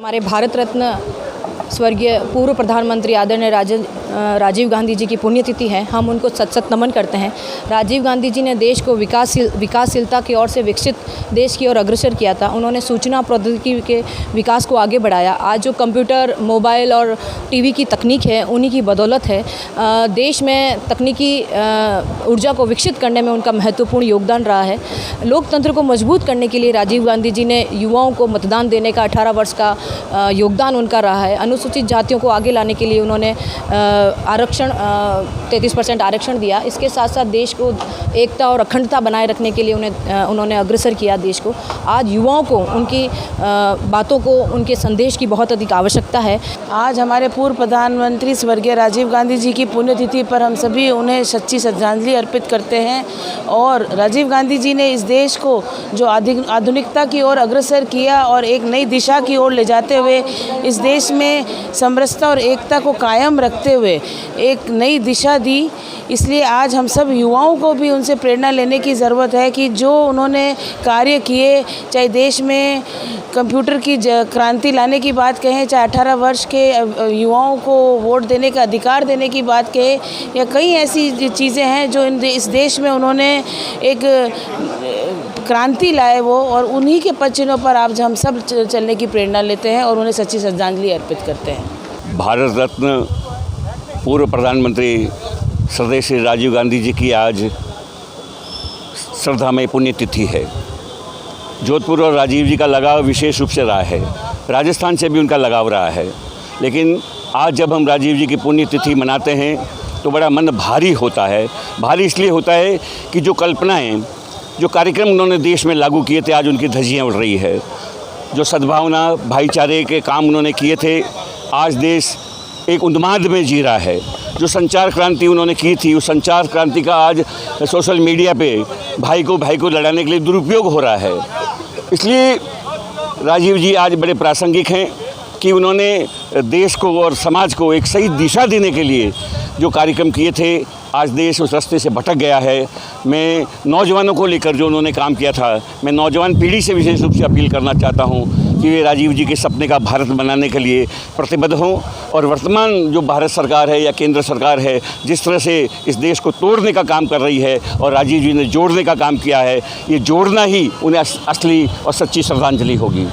हमारे भारत रत्न स्वर्गीय पूर्व प्रधानमंत्री आदरणीय राजीव गांधी जी की पुण्यतिथि है। हम उनको सत नमन करते हैं। राजीव गांधी जी ने देश को विकासशीलता की ओर से विकसित देश की ओर अग्रसर किया था। उन्होंने सूचना प्रौद्योगिकी के विकास को आगे बढ़ाया। आज जो कंप्यूटर, मोबाइल और टीवी की तकनीक है, उन्हीं की बदौलत है। देश में तकनीकी ऊर्जा को विकसित करने में उनका महत्वपूर्ण योगदान रहा है। लोकतंत्र को मजबूत करने के लिए राजीव गांधी जी ने युवाओं को मतदान देने का 18 वर्ष का योगदान उनका रहा है। अनुसूचित जातियों को आगे लाने के लिए उन्होंने आरक्षण 33% आरक्षण दिया। इसके साथ साथ देश को एकता और अखंडता बनाए रखने के लिए उन्होंने अग्रसर किया देश को। आज युवाओं को उनकी बातों को, उनके संदेश की बहुत अधिक आवश्यकता है। आज हमारे पूर्व प्रधानमंत्री स्वर्गीय राजीव गांधी जी की पुण्यतिथि पर हम सभी उन्हें सच्ची श्रद्धांजलि अर्पित करते हैं। और राजीव गांधी जी ने इस देश को जो आधुनिकता की ओर अग्रसर किया और एक नई दिशा की ओर ले जाते हुए इस देश में समरसता और एकता को कायम रखते हुए एक नई दिशा दी। इसलिए आज हम सब युवाओं को भी उनसे प्रेरणा लेने की ज़रूरत है कि जो उन्होंने कार्य किए, चाहे देश में कंप्यूटर की क्रांति लाने की बात कहें, चाहे 18 वर्ष के युवाओं को वोट देने का अधिकार देने की बात कहें, या कई ऐसी चीज़ें हैं जो इस देश में उन्होंने एक क्रांति लाए वो, और उन्हीं के पद चिन्हों पर आज हम सब चलने की प्रेरणा लेते हैं और उन्हें सच्ची श्रद्धांजलि अर्पित करते हैं। भारत रत्न पूर्व प्रधानमंत्री श्रद्धेय श्री राजीव गांधी जी की आज श्रद्धामय पुण्यतिथि है। जोधपुर और राजीव जी का लगाव विशेष रूप से रहा है। राजस्थान से भी उनका लगाव रहा है। लेकिन आज जब हम राजीव जी की पुण्यतिथि मनाते हैं तो बड़ा मन भारी होता है। भारी इसलिए होता है कि जो कल्पनाएं, जो कार्यक्रम उन्होंने देश में लागू किए थे, आज उनकी धज्जियाँ उड़ रही है। जो सद्भावना, भाईचारे के काम उन्होंने किए थे, आज देश एक उन्माद में जी रहा है। जो संचार क्रांति उन्होंने की थी, उस संचार क्रांति का आज सोशल मीडिया पे भाई को लड़ाने के लिए दुरुपयोग हो रहा है। इसलिए राजीव जी आज बड़े प्रासंगिक हैं कि उन्होंने देश को और समाज को एक सही दिशा देने के लिए जो कार्यक्रम किए थे, आज देश उस रास्ते से भटक गया है। मैं नौजवानों को लेकर जो उन्होंने काम किया था, मैं नौजवान पीढ़ी से विशेष रूप से अपील करना चाहता हूं कि वे राजीव जी के सपने का भारत बनाने के लिए प्रतिबद्ध हों। और वर्तमान जो भारत सरकार है या केंद्र सरकार है, जिस तरह से इस देश को तोड़ने का काम कर रही है और राजीव जी ने जोड़ने का काम किया है, ये जोड़ना ही उन्हें असली और सच्ची श्रद्धांजलि होगी।